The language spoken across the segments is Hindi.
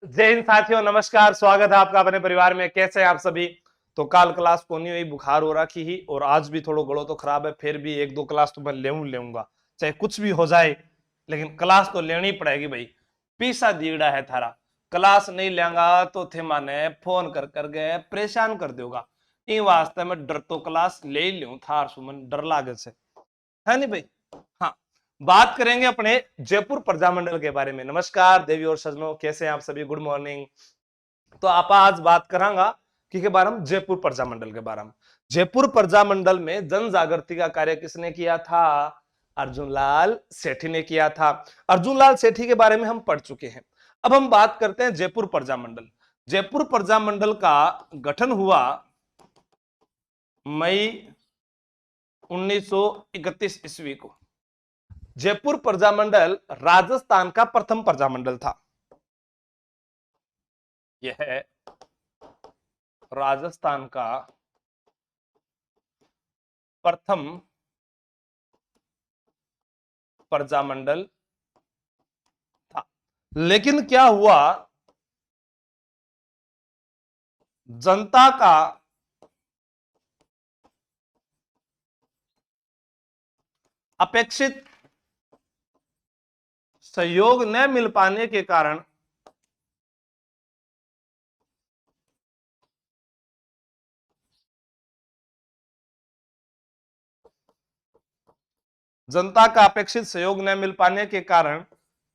जय हिंद साथियों, नमस्कार। स्वागत है आपका अपने परिवार में। कैसे हैं आप सभी? तो काल क्लास को नहीं हुई, बुखार हो रखी ही, और आज भी थोड़ा गलो तो खराब है। फिर भी एक दो क्लास तो मैं लेऊंगा, चाहे कुछ भी हो जाए, लेकिन क्लास तो लेनी पड़ेगी भाई। पीसा दीड़ा है थारा। क्लास नहीं लेंगा तो थे माने फोन कर कर गए परेशान कर दोगा। इन वास्ते में डर तो क्लास ले ही लूं थार सुमन, डर लागे से, है नहीं भाई? हाँ, बात करेंगे अपने जयपुर प्रजामंडल के बारे में। नमस्कार देवी और सज्जनों, कैसे हैं आप सभी? Good morning. तो आप आज बात करांगा कि के बारे में जयपुर प्रजामंडल के बारे में। जयपुर प्रजामंडल में जन जागृति का कार्य किसने किया था? अर्जुन लाल सेठी ने किया था। अर्जुन लाल सेठी के बारे में हम पढ़ चुके हैं। अब हम बात करते हैं जयपुर प्रजामंडल। जयपुर प्रजामंडल का गठन हुआ मई 1931 ईस्वी को। जयपुर प्रजामंडल राजस्थान का प्रथम प्रजामंडल था। यह राजस्थान का प्रथम प्रजामंडल था। लेकिन क्या हुआ, जनता का अपेक्षित सहयोग न मिल पाने के कारण जनता का अपेक्षित सहयोग न मिल पाने के कारण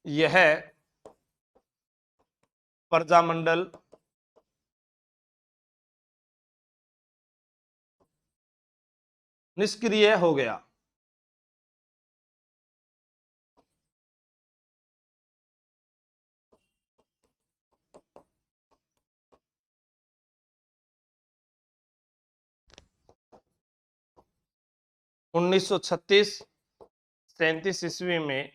यह प्रजामंडल निष्क्रिय हो गया। उन्नीस सौ 37 ईस्वी में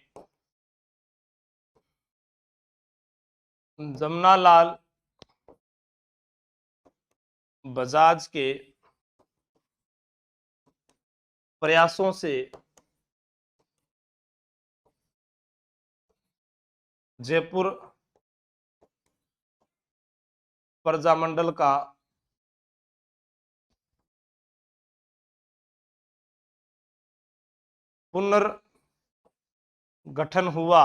जमनालाल बजाज के प्रयासों से जयपुर प्रजामंडल का पुनर्गठन हुआ।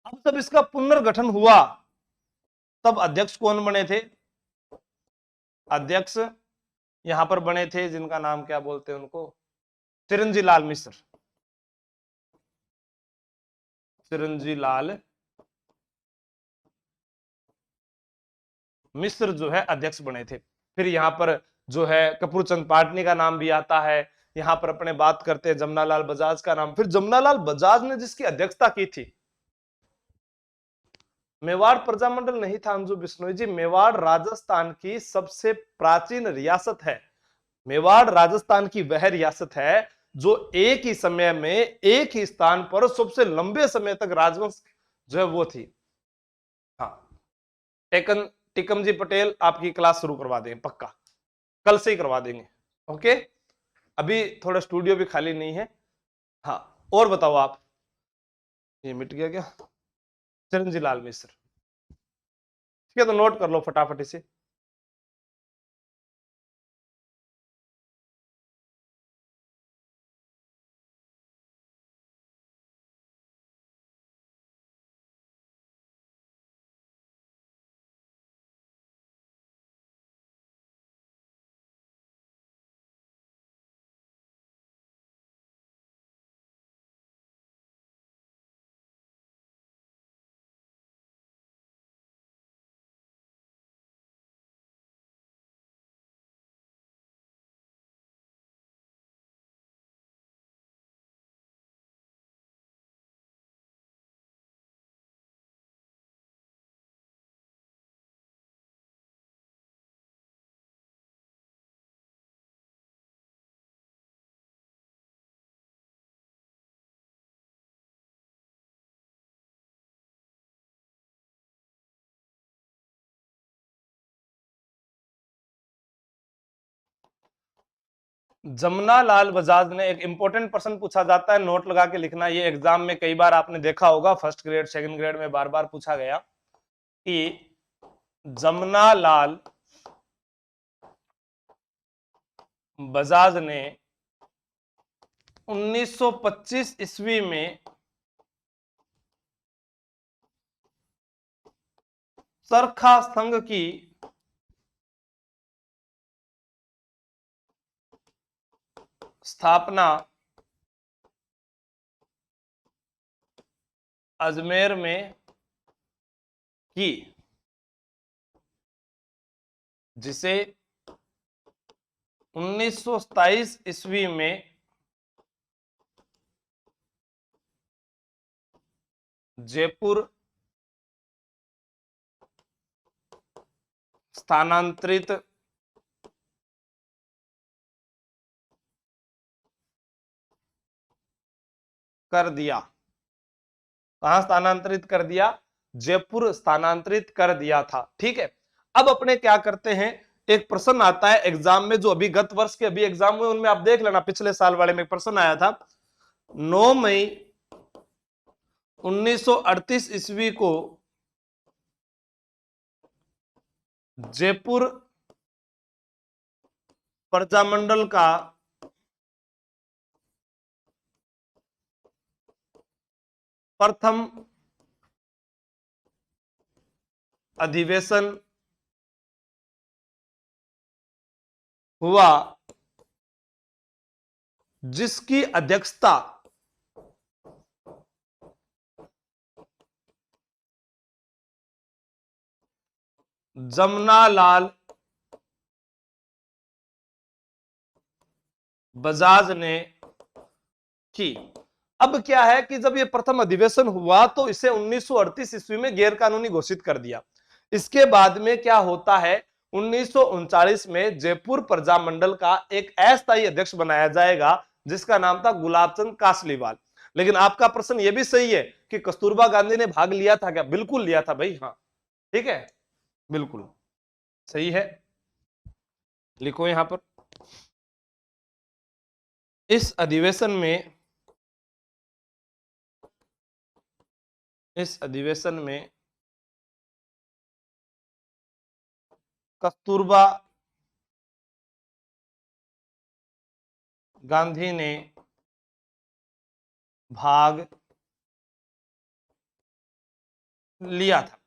अब जब इसका पुनर्गठन हुआ, तब अध्यक्ष कौन बने थे? अध्यक्ष यहां पर बने थे, जिनका नाम क्या बोलते हैं उनको, चिरंजी लाल मिश्र। चिरंजी लाल मिश्र जो है अध्यक्ष बने थे। फिर यहां पर जो है कपूरचंद पाटनी का नाम भी आता है। यहां पर अपने बात करते हैं जमनालाल बजाज का नाम। फिर जमनालाल बजाज ने जिसकी अध्यक्षता की थी, मेवाड़ प्रजामंडल नहीं था अंजू बिश्नोई जी। मेवाड़ राजस्थान की सबसे प्राचीन रियासत है। मेवाड़ राजस्थान की वह रियासत है जो एक ही समय में एक ही स्थान पर सबसे लंबे समय तक राजवंश जो है वो थी। हाँ, टेकन टिकम जी पटेल आपकी क्लास शुरू करवा देंगे पक्का, कल से ही करवा देंगे। ओके, अभी थोड़ा स्टूडियो भी खाली नहीं है। हाँ, और बताओ आप, ये मिट गया क्या? चिरंजी लाल मिश्र। ठीक है, तो नोट कर लो फटाफट इसे। जमुना लाल बजाज ने, एक इंपॉर्टेंट प्रश्न पूछा जाता है, नोट लगा के लिखना, ये एग्जाम में कई बार आपने देखा होगा, फर्स्ट ग्रेड सेकंड ग्रेड में बार बार पूछा गया कि जमुना लाल बजाज ने 1925 ईस्वी में चरखा संघ की स्थापना अजमेर में की, जिसे 1927 ईस्वी में जयपुर स्थानांतरित कर दिया। कहां स्थानांतरित कर दिया? जयपुर स्थानांतरित कर दिया था। ठीक है, अब अपने क्या करते हैं, एक प्रश्न आता है एग्जाम में, जो अभी गत वर्ष के अभी एग्जाम हुए उनमें आप देख लेना, पिछले साल वाले में प्रश्न आया था 9 मई 1938 ईस्वी को जयपुर प्रजामंडल का प्रथम अधिवेशन हुआ, जिसकी अध्यक्षता जमुना लाल बजाज ने की। अब क्या है कि जब यह प्रथम अधिवेशन हुआ तो इसे 1938 ईस्वी में गैर कानूनी घोषित कर दिया। इसके बाद में क्या होता है, 1939 में जयपुर प्रजामंडल का एक अस्थायी अध्यक्ष बनाया जाएगा, जिसका नाम था गुलाबचंद कासलीवाल। लेकिन आपका प्रश्न यह भी सही है कि कस्तूरबा गांधी ने भाग लिया था क्या? बिल्कुल लिया था भाई, हाँ ठीक है, बिल्कुल सही है। लिखो यहां पर, इस अधिवेशन में कस्तूरबा गांधी ने भाग लिया था।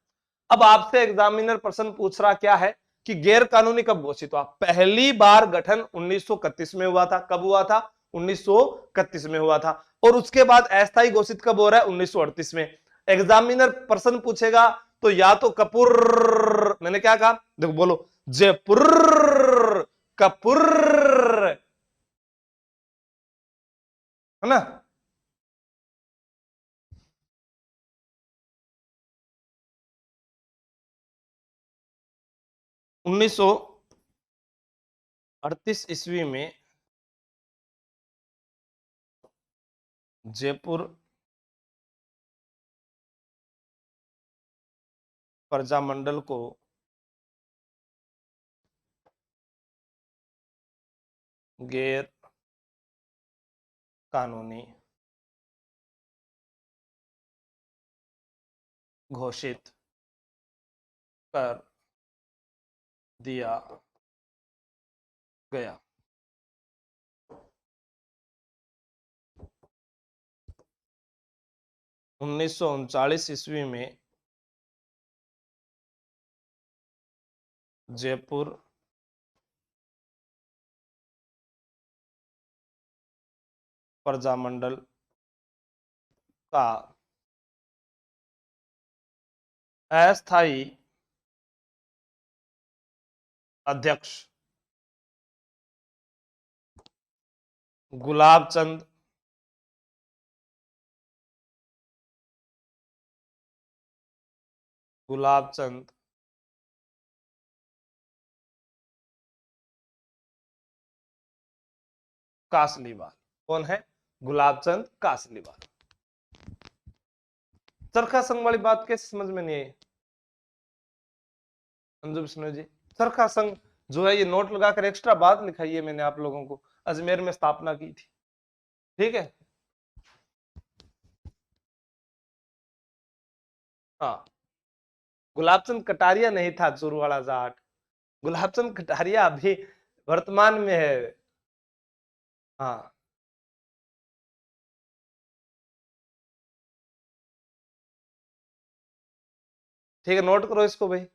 अब आपसे एग्जामिनर प्रश्न पूछ रहा क्या है कि गैर कानूनी कब घोषित हुआ? पहली बार गठन 1931 में हुआ था। कब हुआ था? 1931 में हुआ था। और उसके बाद अस्थायी घोषित कब हो रहा है? 1938 में। एग्जामिनर प्रश्न पूछेगा तो या तो कपूर, मैंने क्या कहा देखो, बोलो जयपुर कपूर, है ना। 1938 ईस्वी में जयपुर प्रजामंडल को गैर कानूनी घोषित कर दिया गया। उन्नीस सौ उनचालीस ईस्वी में जयपुर प्रजामंडल का अस्थायी अध्यक्ष गुलाबचंद कासलीवाल। कौन है? गुलाबचंद कासलीवाल। चरखा संघ वाली बात कैसे समझ में नहीं आई अंजू बिश्नोई जी? चरखा संघ जो है, ये नोट लगाकर एक्स्ट्रा बात लिखाई है मैंने आप लोगों को। अजमेर में स्थापना की थी। ठीक है, हाँ। गुलाबचंद कटारिया नहीं था चूरू जाट, गुलाबचंद कटारिया अभी वर्तमान में है। हाँ, ठीक है, नोट करो इसको भाई।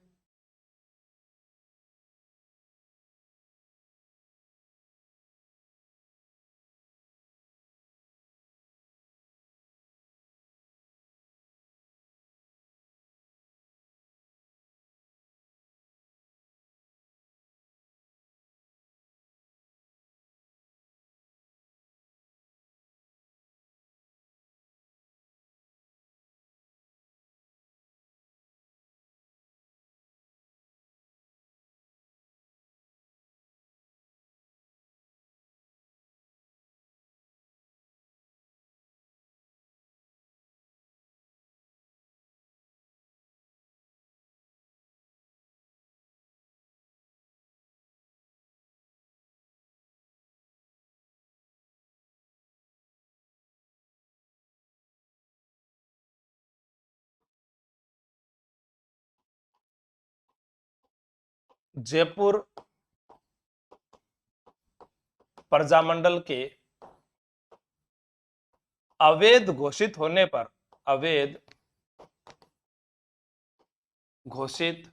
जयपुर प्रजामंडल के अवैध घोषित होने पर, अवैध घोषित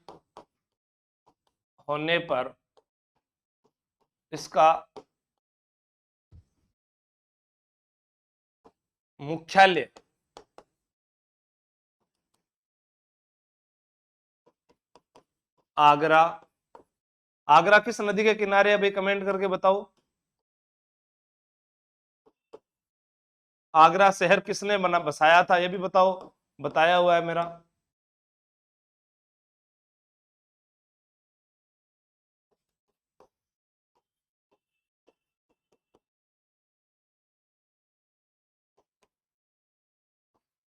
होने पर इसका मुख्यालय आगरा, आगरा किस नदी के किनारे, अभी कमेंट करके बताओ। आगरा शहर किसने बना बसाया था, ये भी बताओ, बताया हुआ है मेरा।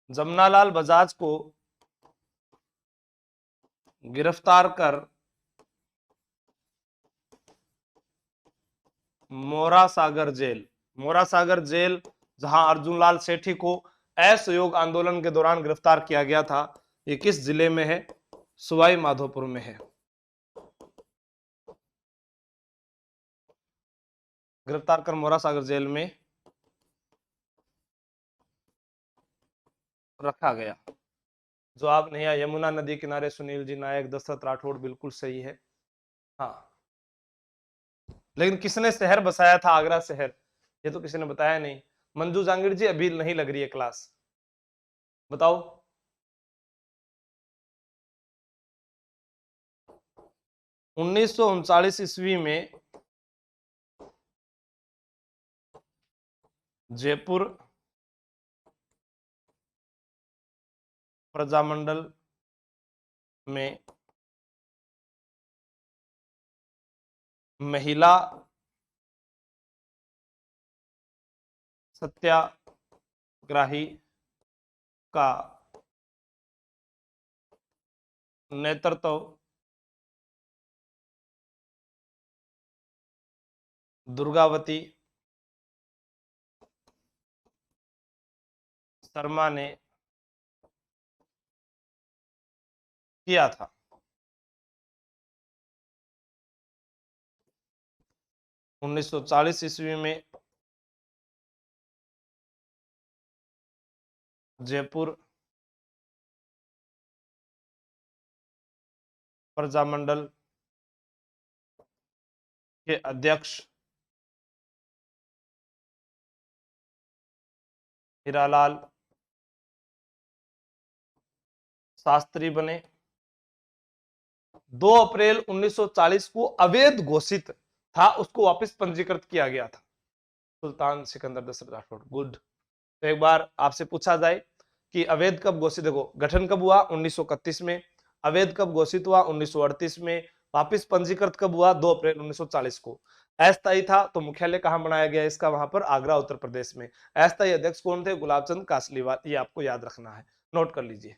जमनालाल बजाज को गिरफ्तार कर मोरा सागर जेल, मोरा सागर जेल जहां अर्जुन लाल सेठी को असहयोग आंदोलन के दौरान गिरफ्तार किया गया था, ये किस जिले में है, सवाई माधोपुर में है। गिरफ्तार कर मोरा सागर जेल में रखा गया। जवाब नहीं है, यमुना नदी किनारे सुनील जी नायक, दशरथ राठौड़, बिल्कुल सही है। हाँ, लेकिन किसने शहर बसाया था आगरा शहर, ये तो किसी ने बताया नहीं। मंजू जांगिड़ जी अभी नहीं लग रही है क्लास, बताओ। 1939 ईस्वी में जयपुर प्रजामंडल में महिला सत्याग्रही का नेतृत्व दुर्गावती शर्मा ने किया था। 1940 ईस्वी में जयपुर प्रजामंडल के अध्यक्ष हीरालाल शास्त्री बने। 2 अप्रैल 1940 को अवैध घोषित था, उसको वापस पंजीकृत किया गया था। सुल्तान सिकंदर दशरथ राठौड़, गुड। तो एक बार आपसे पूछा जाए कि अवैध कब घोषित, देखो गठन कब हुआ 1931 में, अवैध कब घोषित हुआ 1938 में, वापिस पंजीकृत कब हुआ 2 अप्रैल 1940 को। अस्थायी था तो मुख्यालय कहां बनाया गया इसका, वहां पर आगरा उत्तर प्रदेश में। अस्थायी अध्यक्ष कौन थे, गुलाबचंद कासलीवाल, ये आपको याद रखना है, नोट कर लीजिए।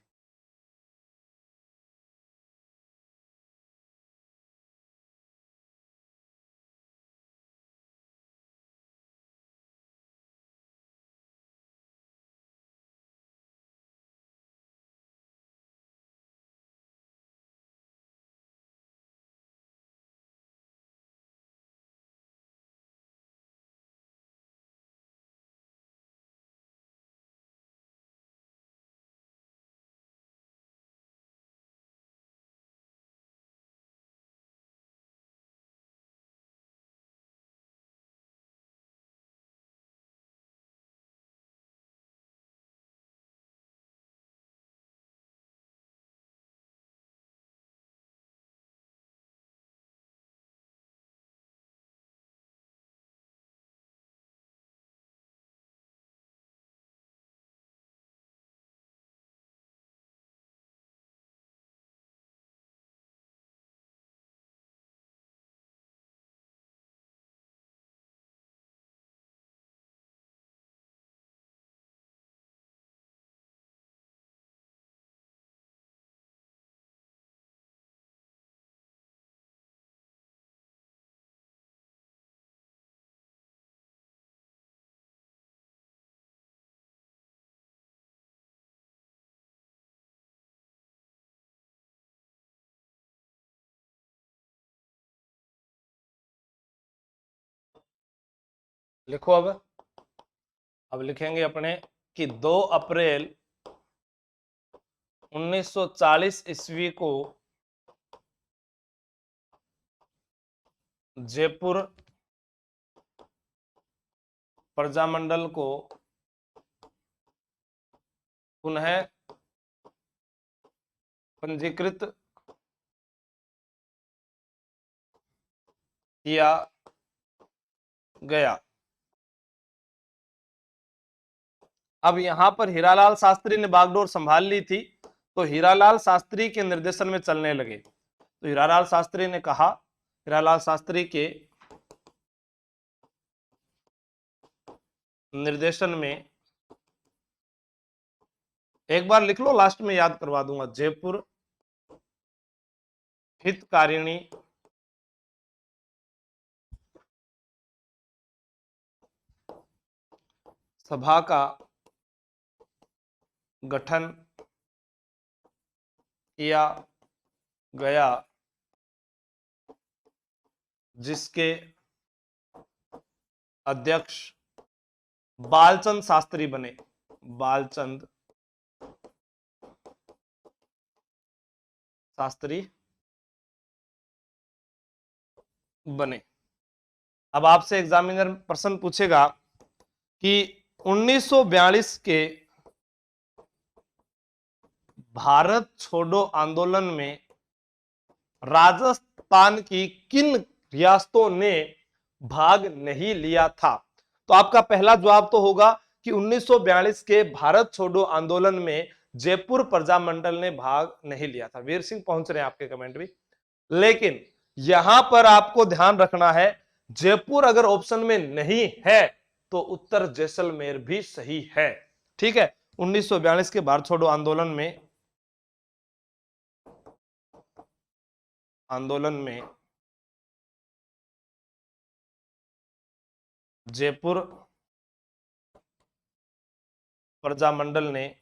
लिखो अब लिखेंगे अपने कि 2 अप्रैल 1940 ईस्वी को जयपुर प्रजामंडल को पुनः पंजीकृत किया गया। अब यहां पर हीरालाल शास्त्री ने बागडोर संभाल ली थी, तो हीरालाल शास्त्री के निर्देशन में चलने लगे। तो हीरालाल शास्त्री ने कहा, हीरालाल शास्त्री के निर्देशन में, एक बार लिख लो, लास्ट में याद करवा दूंगा, जयपुर हितकारिणी सभा का गठन किया गया, जिसके अध्यक्ष बालचंद शास्त्री बने। बालचंद शास्त्री बने। अब आपसे एग्जामिनर प्रश्न पूछेगा कि 1942 के भारत छोड़ो आंदोलन में राजस्थान की किन रियासतों ने भाग नहीं लिया था? तो आपका पहला जवाब तो होगा कि 1942 के भारत छोड़ो आंदोलन में जयपुर प्रजामंडल ने भाग नहीं लिया था। वीर सिंह पहुंच रहे हैं आपके कमेंट भी, लेकिन यहां पर आपको ध्यान रखना है, जयपुर अगर ऑप्शन में नहीं है तो उत्तर जैसलमेर भी सही है। ठीक है, 1942 के भारत छोड़ो आंदोलन में जयपुर प्रजामंडल ने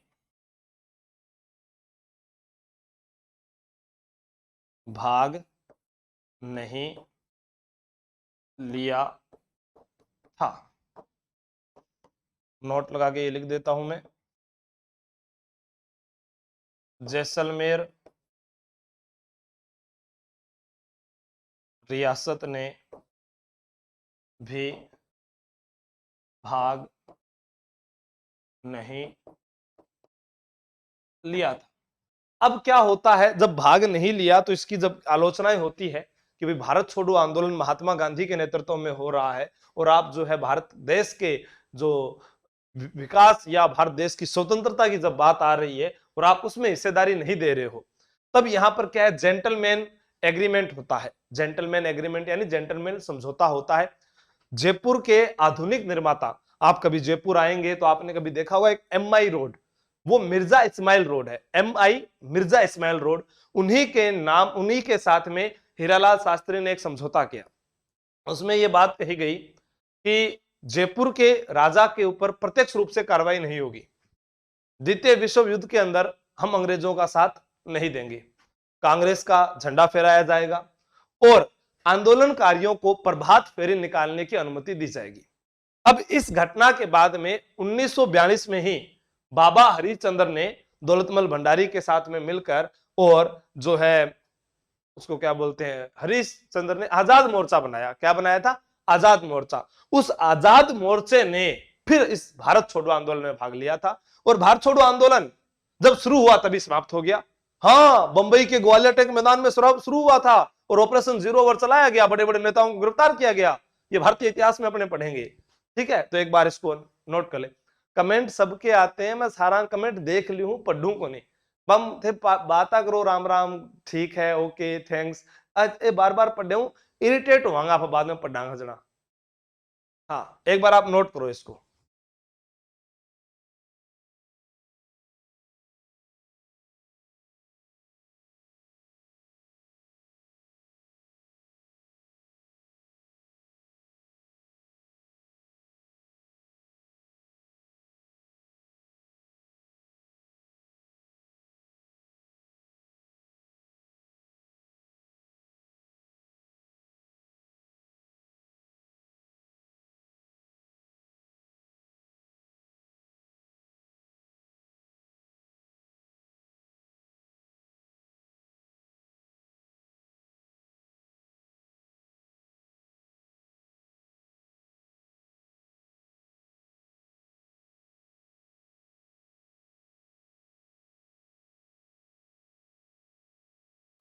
भाग नहीं लिया था। नोट लगा के ये लिख देता हूं मैं, जैसलमेर रियासत ने भी भाग नहीं लिया था। अब क्या होता है, जब भाग नहीं लिया तो इसकी जब आलोचनाएं होती है कि भाई भारत छोड़ो आंदोलन महात्मा गांधी के नेतृत्व में हो रहा है और आप जो है भारत देश के जो विकास या भारत देश की स्वतंत्रता की जब बात आ रही है और आप उसमें हिस्सेदारी नहीं दे रहे हो, तब यहां पर क्या है, जेंटलमैन एग्रीमेंट होता है। जेंटलमैन एग्रीमेंट यानी जेंटलमैन समझौता होता है। जयपुर के आधुनिक निर्माता, आप कभी जयपुर आएंगे तो आपने कभी देखा होगा एक MI रोड, वो मिर्जा इस्माइल रोड है, MI मिर्जा इस्माइल रोड, उन्हीं के नाम, उन्हीं के साथ में हीरालाल शास्त्री ने एक समझौता किया। उसमें यह बात कही गई कि जयपुर के राजा के ऊपर प्रत्यक्ष रूप से कार्रवाई नहीं होगी, द्वितीय विश्व युद्ध के अंदर हम अंग्रेजों का साथ नहीं देंगे, कांग्रेस का झंडा फहराया जाएगा और आंदोलनकारियों को प्रभात फेरी निकालने की अनुमति दी जाएगी। अब इस घटना के बाद में 1942 में ही बाबा हरिश्चंद्र ने दौलतमल भंडारी के साथ में मिलकर और जो है उसको क्या बोलते हैं, हरिश्चंद्र ने आजाद मोर्चा बनाया। क्या बनाया था? आजाद मोर्चा। उस आजाद मोर्चे ने फिर इस भारत छोड़ो आंदोलन में भाग लिया था और भारत छोड़ो आंदोलन जब शुरू हुआ तभी समाप्त हो गया। हाँ, बंबई के ग्वालियर टैंक मैदान में शुरू हुआ था और ऑपरेशन जीरो ओवर चलाया गया, बड़े बड़े नेताओं को गिरफ्तार किया गया। ये भारतीय इतिहास में अपने पढ़ेंगे। ठीक है, तो एक बार इसको नोट कर ले। कमेंट सबके आते हैं, मैं सारा कमेंट देख ली हूं, पढ़ू को नहीं। बम थे बाता करो राम राम, ठीक है, ओके, थैंक्स। आज बार बार पढ़े हूं, इरिटेट होगा आप बाद में पढ़ांगा जना। हाँ, एक बार आप नोट करो इसको।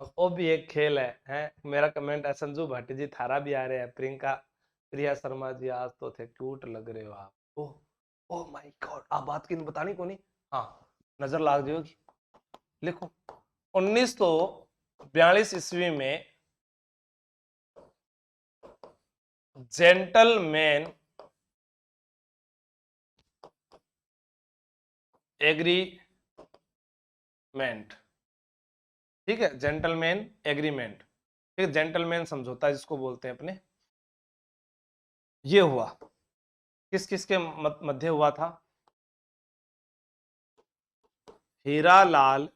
वो भी एक खेल है? मेरा कमेंट है संजू भट्ट जी थारा भी आ रहे हैं। प्रियंका प्रिया शर्मा जी आज तो थे क्यूट लग रहे हो आप। ओह ओह माय गॉड, आप बात की बतानी कोनी। हाँ नजर लाग जाएगी। लिखो 1942 ईस्वी में जेंटलमैन एग्रीमेंट, ठीक है, जेंटलमैन एग्रीमेंट, ठीक है, जेंटलमैन समझौता जिसको बोलते हैं अपने, ये हुआ किस किस के मध्य हुआ था? हीरालाल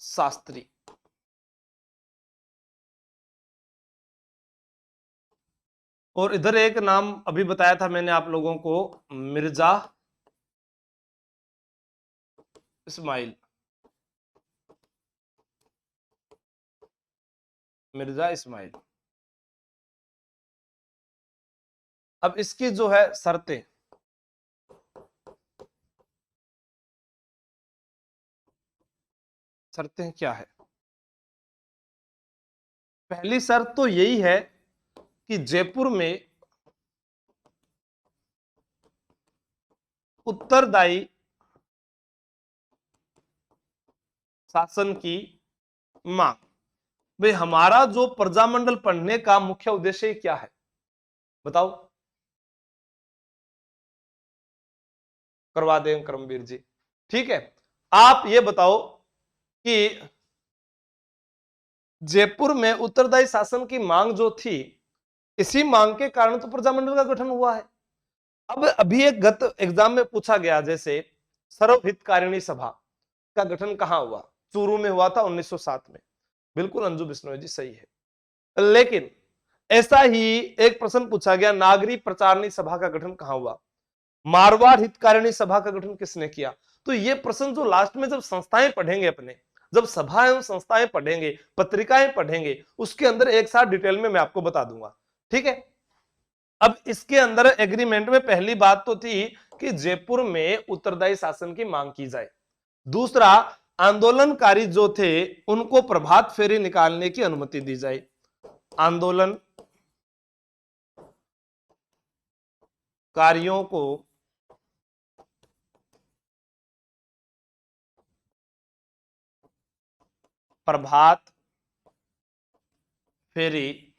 शास्त्री और इधर एक नाम अभी बताया था मैंने आप लोगों को, मिर्जा इस्माइल, मिर्जा इस्माइल। अब इसकी जो है शर्तें, शर्तें क्या है? पहली शर्त तो यही है कि जयपुर में उत्तरदायी शासन की मांग। भाई हमारा जो प्रजामंडल पढ़ने का मुख्य उद्देश्य क्या है बताओ? करवा दें करमवीर जी, ठीक है। आप ये बताओ कि जयपुर में उत्तरदायी शासन की मांग जो थी, इसी मांग के कारण तो प्रजामंडल का गठन हुआ है। अब अभी एक गत एग्जाम में पूछा गया, जैसे सर्वहितकारिणी सभा का गठन कहां हुआ? चूरू में हुआ था 1907 में। बिल्कुल अंजू बिश्नोई जी सही है। लेकिन ऐसा ही एक प्रश्न पूछा गया, नागरी प्रचारणी सभा का गठन कहां हुआ? मारवाड़ हितकारिणी सभा का गठन किसने किया? तो ये प्रश्न जो लास्ट में जब संस्थाएं पढ़ेंगे अपने, जब सभा एवं संस्थाएं पढ़ेंगे, पत्रिकाएं पढ़ेंगे, उसके अंदर एक साथ डिटेल में मैं आपको बता दूंगा, ठीक है। अब इसके अंदर एग्रीमेंट में पहली बात तो थी कि जयपुर में उत्तरदायी शासन की मांग की जाए। दूसरा, आंदोलनकारी जो थे उनको प्रभात फेरी निकालने की अनुमति दी जाए। आंदोलनकारियों को प्रभात फेरी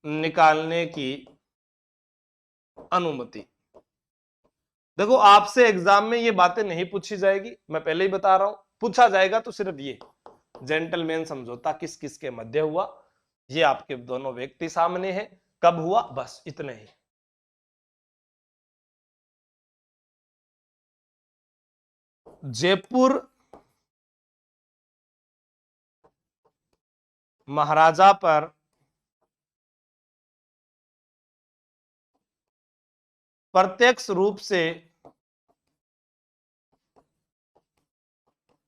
निकालने की अनुमति। देखो आपसे एग्जाम में ये बातें नहीं पूछी जाएगी, मैं पहले ही बता रहा हूं। पूछा जाएगा तो सिर्फ ये जेंटलमैन समझौता किस किस के मध्य हुआ, ये आपके दोनों व्यक्ति सामने है, कब हुआ, बस इतने ही। जयपुर महाराजा पर प्रत्यक्ष रूप से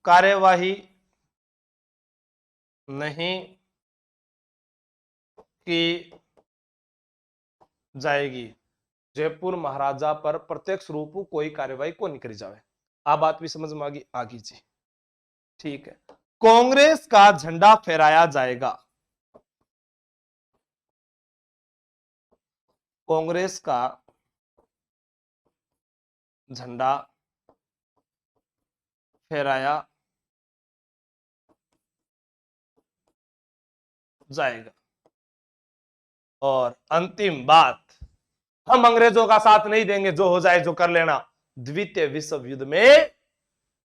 कार्यवाही नहीं की जाएगी। जयपुर महाराजा पर प्रत्यक्ष रूप कोई कार्यवाही को नहीं करी जाए। आ बात भी समझ में आ गई जी, ठीक है। कांग्रेस का झंडा फहराया जाएगा। कांग्रेस का झंडा फहराया जाएगा। और अंतिम बात, हम अंग्रेजों का साथ नहीं देंगे, जो हो जाए जो कर लेना। द्वितीय विश्व युद्ध में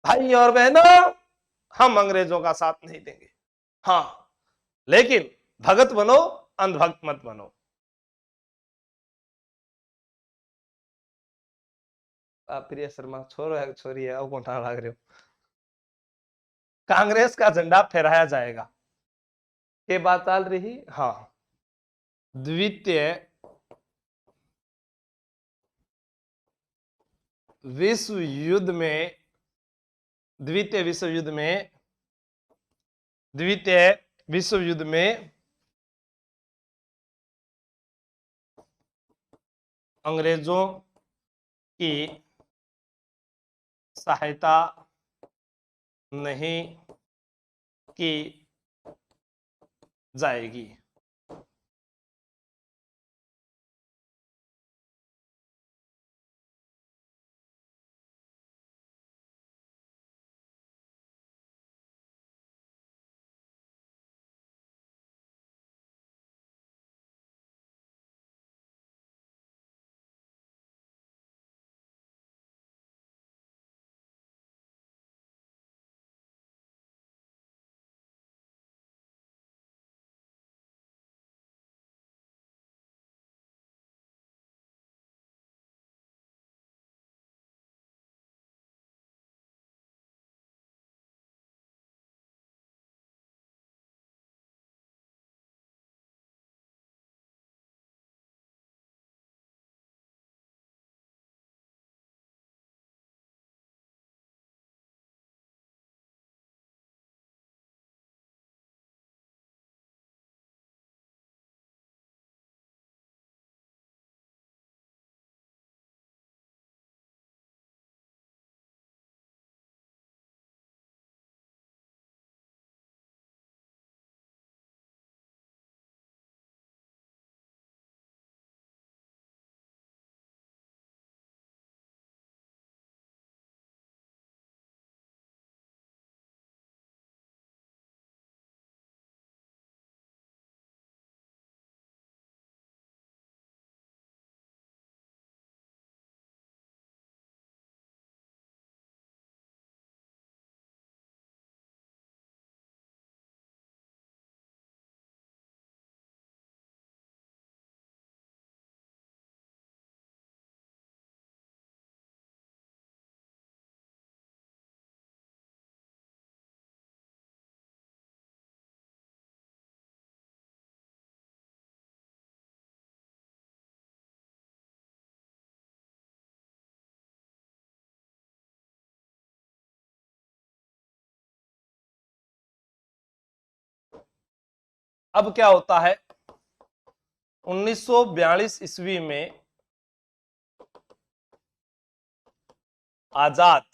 भाई और बहनों, हम अंग्रेजों का साथ नहीं देंगे। हाँ, लेकिन भगत बनो, अंधभक्त मत बनो। प्रिय शर्मा छोरो है छोरी है, अब कौन लाग रहे हो। कांग्रेस का झंडा फहराया जाएगा, ये बात चल रही। हाँ, द्वितीय विश्व युद्ध में, द्वितीय विश्व युद्ध में, द्वितीय विश्व युद्ध में अंग्रेजों की सहायता नहीं की जाएगी। अब क्या होता है, 1942 ईस्वी में आजाद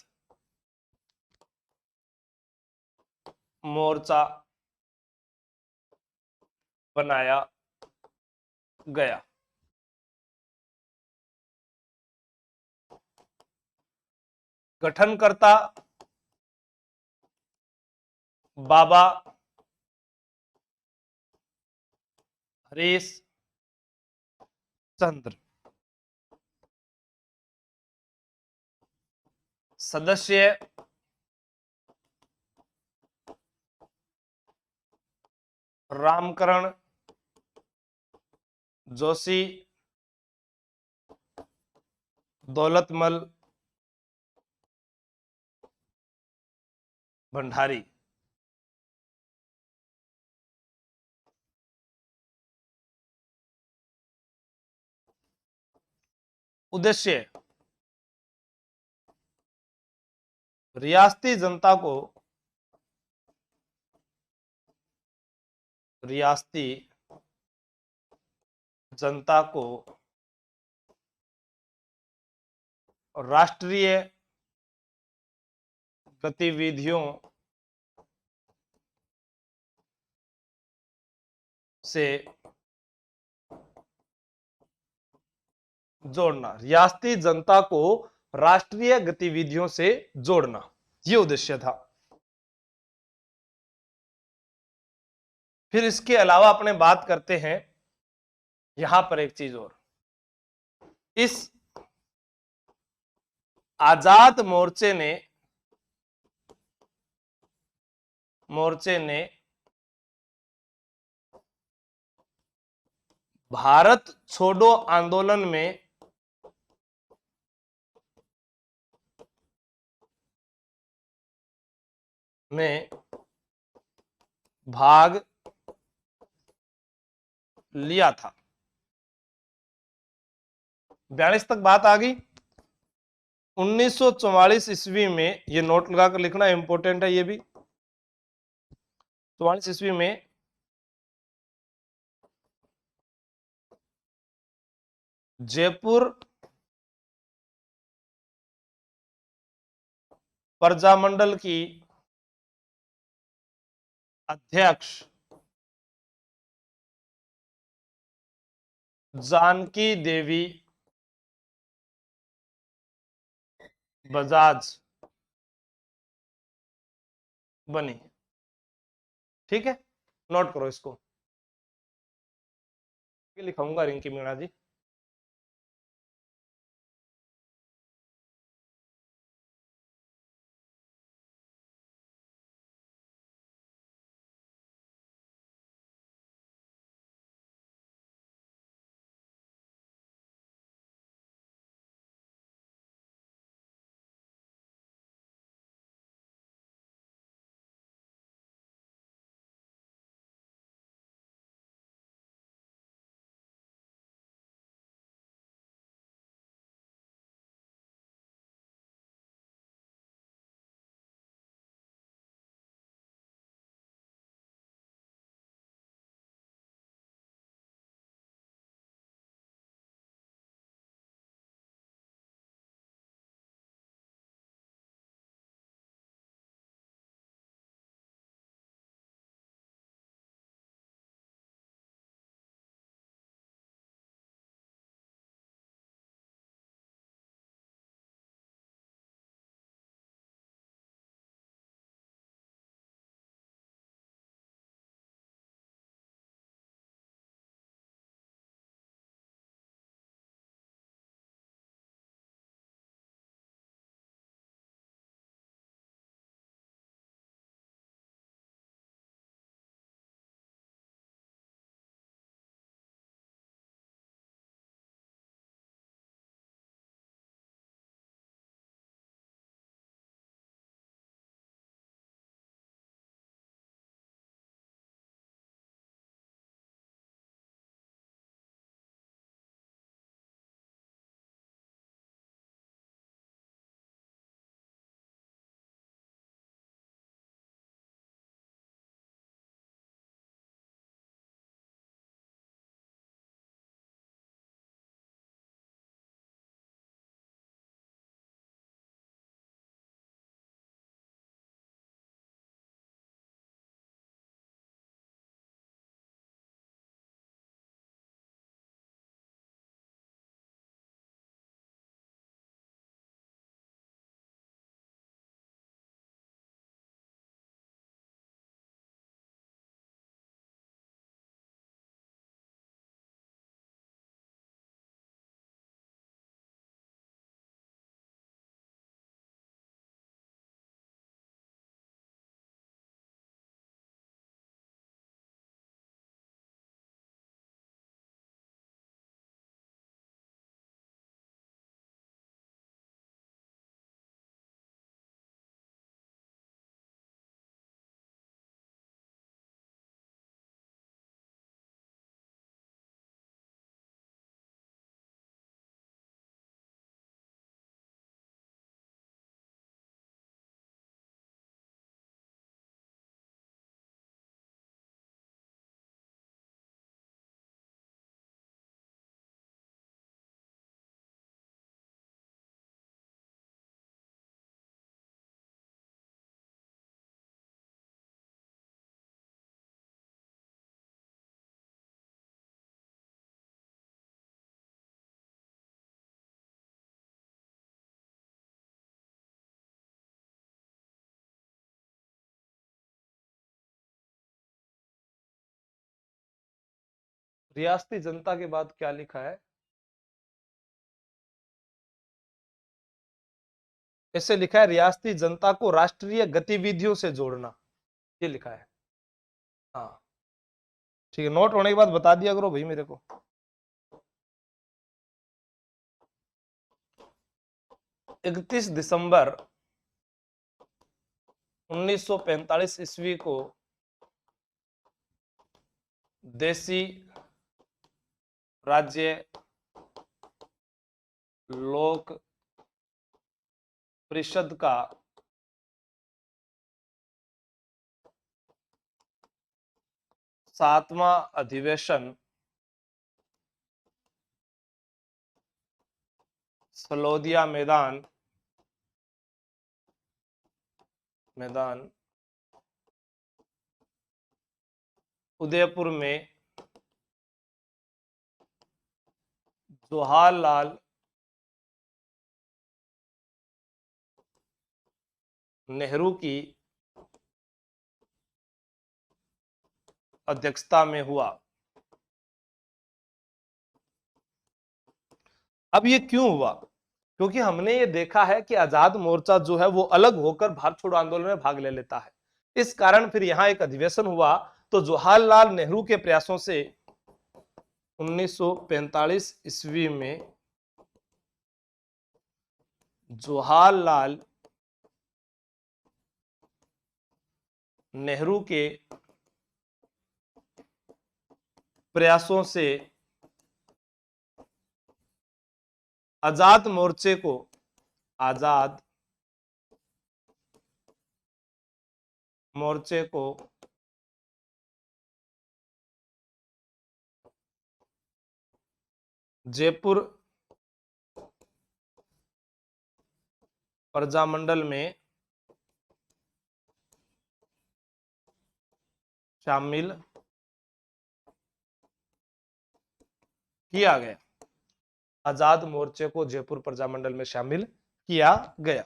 मोर्चा बनाया गया। गठनकर्ता बाबा हरीश चंद्र, सदस्य रामकरण जोशी, दौलतमल भंडारी। उद्देश्य रियासती जनता को रियासती जनता को राष्ट्रीय गतिविधियों से जोड़ना, रियासती जनता को राष्ट्रीय गतिविधियों से जोड़ना, ये उद्देश्य था। फिर इसके अलावा अपने बात करते हैं यहां पर एक चीज और, इस आजाद मोर्चे ने भारत छोड़ो आंदोलन में भाग लिया था। 42 तक बात आ गई। 1944 ईस्वी में, ये नोट लगाकर लिखना इंपॉर्टेंट है, ये भी 44 ईस्वी में जयपुर प्रजामंडल की अध्यक्ष जानकी देवी बजाज बनी। ठीक है, नोट करो इसको, लिखाऊंगा रिंकी मीणा जी। रियासती जनता के बाद क्या लिखा है? ऐसे लिखा है, रियासती जनता को राष्ट्रीय गतिविधियों से जोड़ना, ये लिखा है। हाँ ठीक है, नोट होने के बाद बता दिया करो भाई मेरे को। 31 दिसंबर 1945 ईस्वी को देसी राज्य लोक परिषद का सातवां अधिवेशन सलोदिया मैदान मैदान उदयपुर में जवाहरलाल नेहरू की अध्यक्षता में हुआ। अब ये क्यों हुआ? क्योंकि हमने ये देखा है कि आजाद मोर्चा जो है वो अलग होकर भारत छोड़ो आंदोलन में भाग ले लेता है। इस कारण फिर यहां एक अधिवेशन हुआ। तो जवाहरलाल नेहरू के प्रयासों से 1945 ईस्वी में जवाहरलाल नेहरू के प्रयासों से आजाद मोर्चे को जयपुर प्रजामंडल में शामिल किया गया। आजाद मोर्चे को जयपुर प्रजामंडल में शामिल किया गया।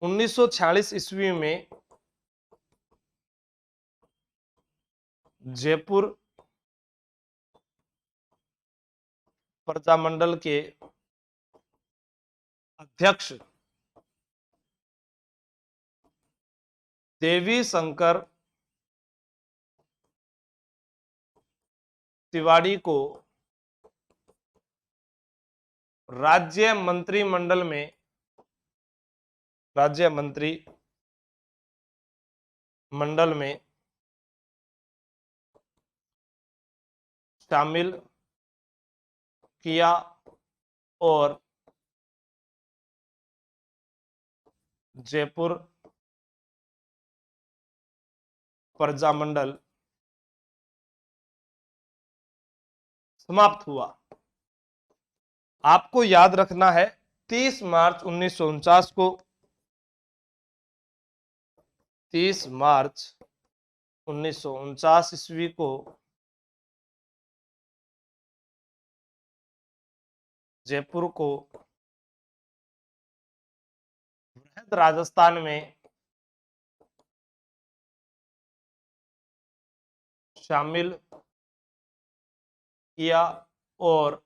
उन्नीस सौ 46 ईस्वी में जयपुर प्रजामंडल के अध्यक्ष देवी शंकर तिवारी को राज्य मंत्रिमंडल में शामिल किया और जयपुर प्रजामंडल समाप्त हुआ। आपको याद रखना है 30 मार्च 1949 को 30 मार्च 1949 ईस्वी को जयपुर को राजस्थान में शामिल किया और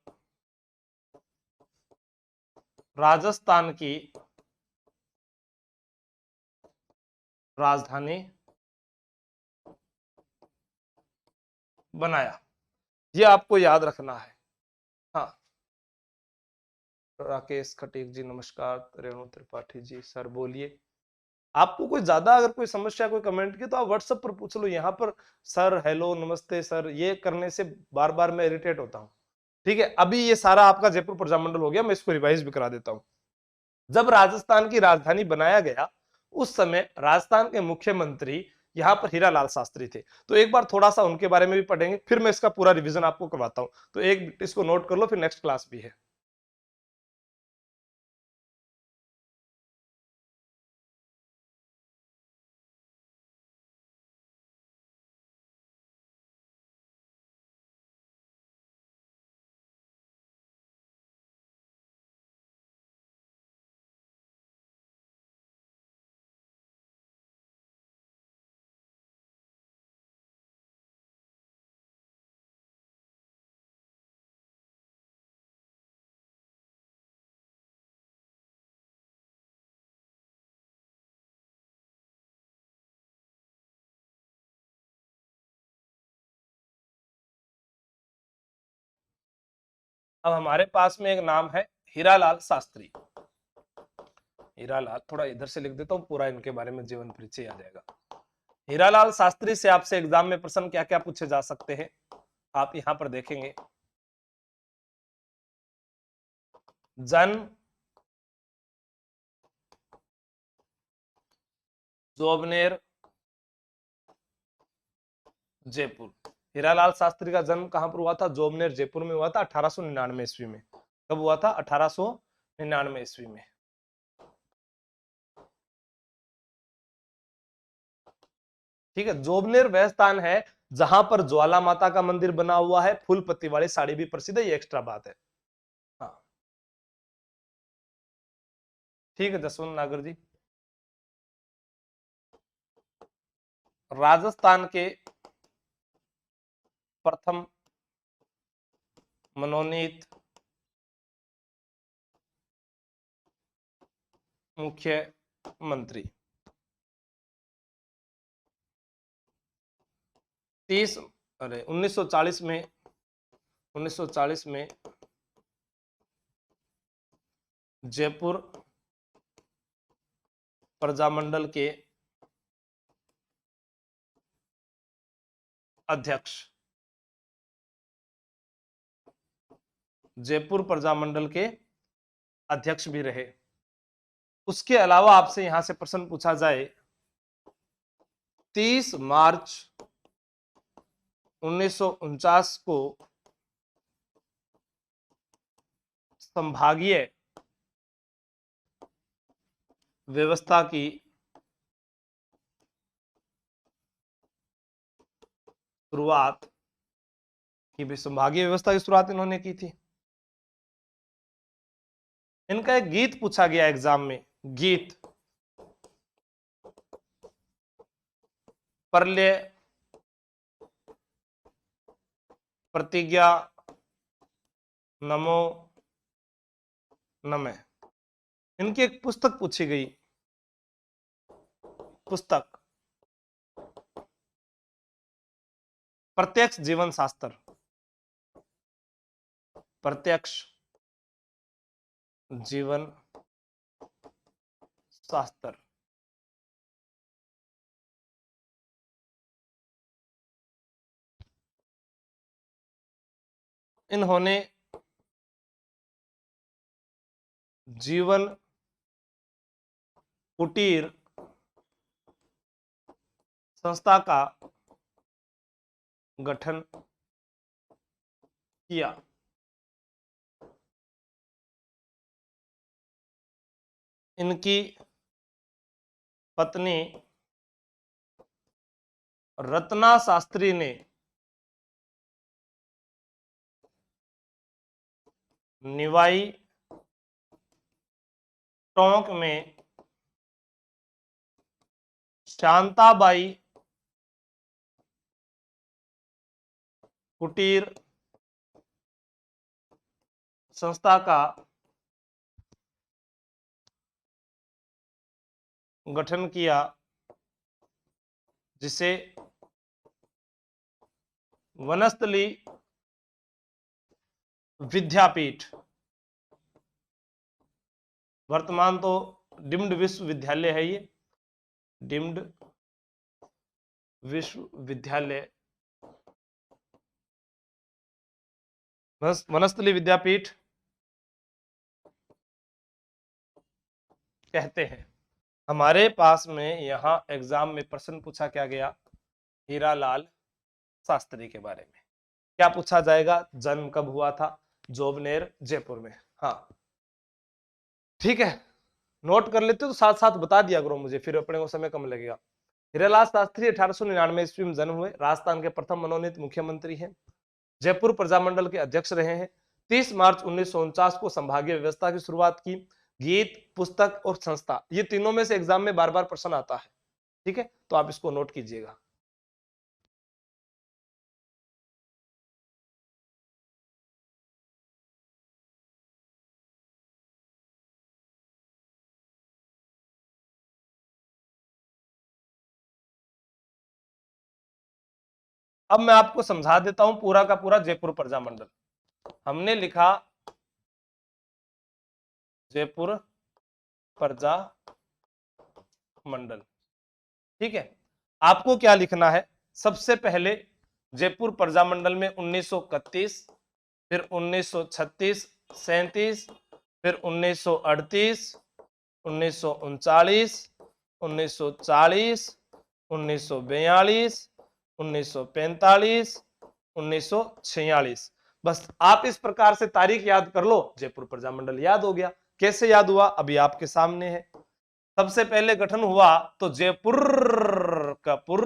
राजस्थान की राजधानी बनाया। ये आपको याद रखना है। हाँ, राकेश खटीक जी नमस्कार। रेणु त्रिपाठी जी सर बोलिए। आपको कोई ज्यादा अगर कोई समस्या कोई कमेंट की तो आप व्हाट्सएप पर पूछ लो। यहाँ पर सर हेलो नमस्ते सर ये करने से बार बार मैं इरिटेट होता हूँ। ठीक है, अभी ये सारा आपका जयपुर प्रजामंडल हो गया। मैं इसको रिवाइज भी करा देता हूं। जब राजस्थान की राजधानी बनाया गया उस समय राजस्थान के मुख्यमंत्री यहां पर हीरालाल शास्त्री थे। तो एक बार थोड़ा सा उनके बारे में भी पढ़ेंगे, फिर मैं इसका पूरा रिवीजन आपको करवाता हूं। तो एक इसको नोट कर लो, फिर नेक्स्ट क्लास भी है। अब हमारे पास में एक नाम है हीरालाल शास्त्री। हीरालाल, थोड़ा इधर से लिख देता हूं, पूरा इनके बारे में जीवन परिचय आ जाएगा। हीरालाल शास्त्री से आपसे एग्जाम में प्रश्न क्या क्या पूछे जा सकते हैं आप यहां पर देखेंगे। जन्म, जोबनेर, जयपुर। हीरालाल शास्त्री का जन्म कहां पर हुआ था? जोबनेर जयपुर में हुआ था 1899 ईस्वी में। कब हुआ था? 1899 99 ईस्वी में। ठीक है, जोबनेर वह स्थान है जहां पर ज्वाला माता का मंदिर बना हुआ है, फूल पत्ती वाली साड़ी भी प्रसिद्ध है, ये एक्स्ट्रा बात है। हाँ ठीक है जसवंत नागर जी। राजस्थान के प्रथम मनोनीत मुख्यमंत्री 30 अरे 1940 में जयपुर प्रजामंडल के अध्यक्ष, जयपुर प्रजामंडल के अध्यक्ष भी रहे। उसके अलावा आपसे यहां से प्रश्न पूछा जाए, 30 मार्च 1949 को संभागीय व्यवस्था की शुरुआत की भी, संभागीय व्यवस्था की शुरुआत इन्होंने की थी। इनका एक गीत पूछा गया एग्जाम में, गीत प्रलय प्रतिज्ञा नमो नमः, इनकी एक पुस्तक पूछी गई, पुस्तक प्रत्यक्ष जीवन शास्त्र, प्रत्यक्ष जीवन शास्त्र। इन्होंने जीवन कुटीर संस्था का गठन किया। इनकी पत्नी रत्ना शास्त्री ने निवाई टोंक में शांताबाई कुटीर संस्था का गठन किया, जिसे वनस्थली विद्यापीठ, वर्तमान तो डीम्ड विश्वविद्यालय है ये, डीम्ड विश्वविद्यालय, वनस्थली विद्यापीठ कहते हैं। हमारे पास में यहां एग्जाम में प्रश्न पूछा क्या गया, हीरालाल शास्त्री के बारे में। क्या पूछा जाएगा, जन्म कब हुआ था, जोबनेर जयपुर में। हाँ ठीक है, नोट कर लेते हो तो साथ साथ बता दिया करो मुझे, फिर अपने को समय कम लगेगा। हीरालाल शास्त्री 1899 ईस्वी में जन्म हुए, राजस्थान के प्रथम मनोनीत मुख्यमंत्री हैं, जयपुर प्रजामंडल के अध्यक्ष रहे हैं। 30 मार्च 1949 को संभागीय व्यवस्था की शुरुआत की। गीत, पुस्तक और संस्था, ये तीनों में से एग्जाम में बार बार प्रश्न आता है। ठीक है, तो आप इसको नोट कीजिएगा। अब मैं आपको समझा देता हूं पूरा का पूरा जयपुर प्रजामंडल। हमने लिखा जयपुर प्रजा मंडल। ठीक है, आपको क्या लिखना है, सबसे पहले जयपुर प्रजामंडल में 1931, फिर 1936, 37, फिर 1938, 1939, 1940, 1942, 1945, 1946। बस आप इस प्रकार से तारीख याद कर लो, जयपुर प्रजामंडल याद हो गया। कैसे याद हुआ अभी आपके सामने है। सबसे पहले गठन हुआ तो जयपुर का पुर,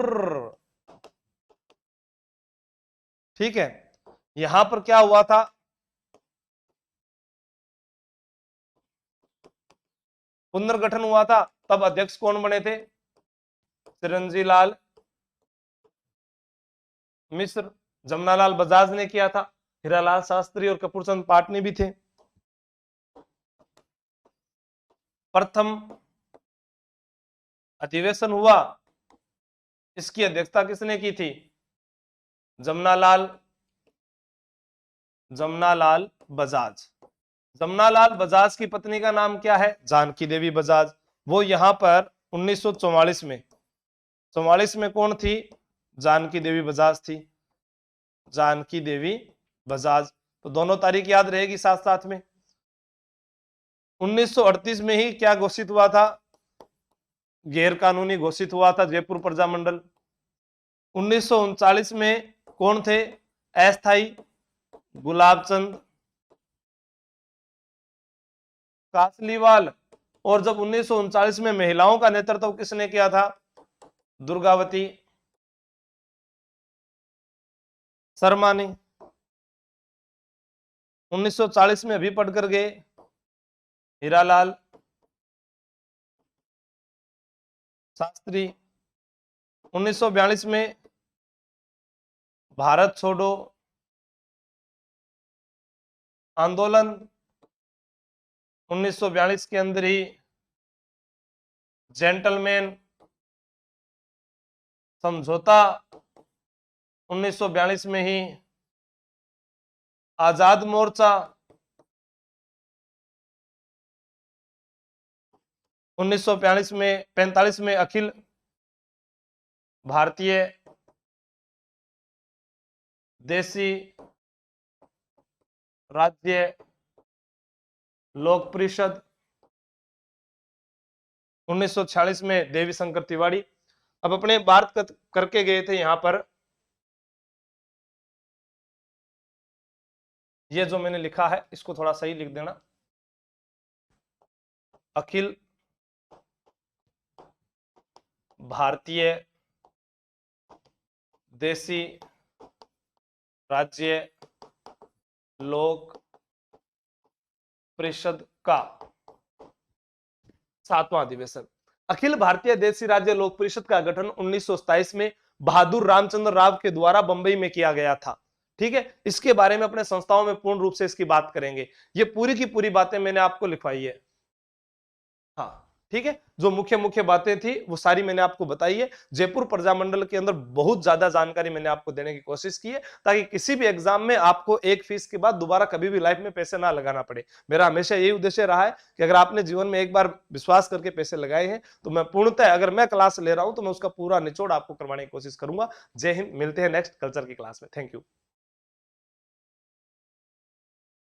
ठीक है। यहां पर क्या हुआ था, पुनर्गठन हुआ था, तब अध्यक्ष कौन बने थे, चिरंजी लाल मिश्र। जमनालाल बजाज ने किया था, हीरालाल शास्त्री और कपूरचंद पाटनी भी थे। प्रथम अधिवेशन हुआ, इसकी अध्यक्षता किसने की थी, जमनालाल बजाज। जमनालाल बजाज की पत्नी का नाम क्या है, जानकी देवी बजाज। वो यहां पर 1944 में, 44 में कौन थी, जानकी देवी बजाज थी, जानकी देवी बजाज। तो दोनों तारीख याद रहेगी साथ साथ में। 1938 में ही क्या घोषित हुआ था, गैर कानूनी घोषित हुआ था जयपुर प्रजामंडल। 1939 में कौन थे अस्थाई, गुलाबचंद कासलीवाल। और जब 1939 में महिलाओं का नेतृत्व किसने किया था, दुर्गावती शर्मा ने। 1940 में अभी पढ़कर गए हीरालाल शास्त्री। 1942 में भारत छोड़ो आंदोलन। 1942 के अंदर ही जेंटलमैन समझौता। 1942 में ही आजाद मोर्चा। 1945 में अखिल भारतीय देसी राज्य लोक परिषद। 1946 में देवी शंकर तिवारी। अब अपने बात करके गए थे यहां पर, ये जो मैंने लिखा है इसको थोड़ा सही लिख देना, अखिल भारतीय देसी राज्य लोक परिषद का 7वां अधिवेशन। अखिल भारतीय देसी राज्य लोक परिषद का गठन 1927 में बहादुर रामचंद्र राव के द्वारा बंबई में किया गया था, ठीक है। इसके बारे में अपने संस्थाओं में पूर्ण रूप से इसकी बात करेंगे। ये पूरी की पूरी बातें मैंने आपको लिखवाई है, हाँ ठीक है। जो मुख्य मुख्य बातें थी वो सारी मैंने आपको बताई है। जयपुर प्रजामंडल के अंदर बहुत ज्यादा जानकारी मैंने आपको देने की कोशिश की है, ताकि किसी भी एग्जाम में आपको एक फीस के बाद दोबारा कभी भी लाइफ में पैसे ना लगाना पड़े। मेरा हमेशा यही उद्देश्य रहा है कि अगर आपने जीवन में एक बार विश्वास करके पैसे लगाए हैं तो मैं पूर्णतः, अगर मैं क्लास ले रहा हूं तो मैं उसका पूरा निचोड़ आपको करवाने की कोशिश करूंगा। जय हिंद, मिलते हैं नेक्स्ट कल्चर की क्लास में। Thank you.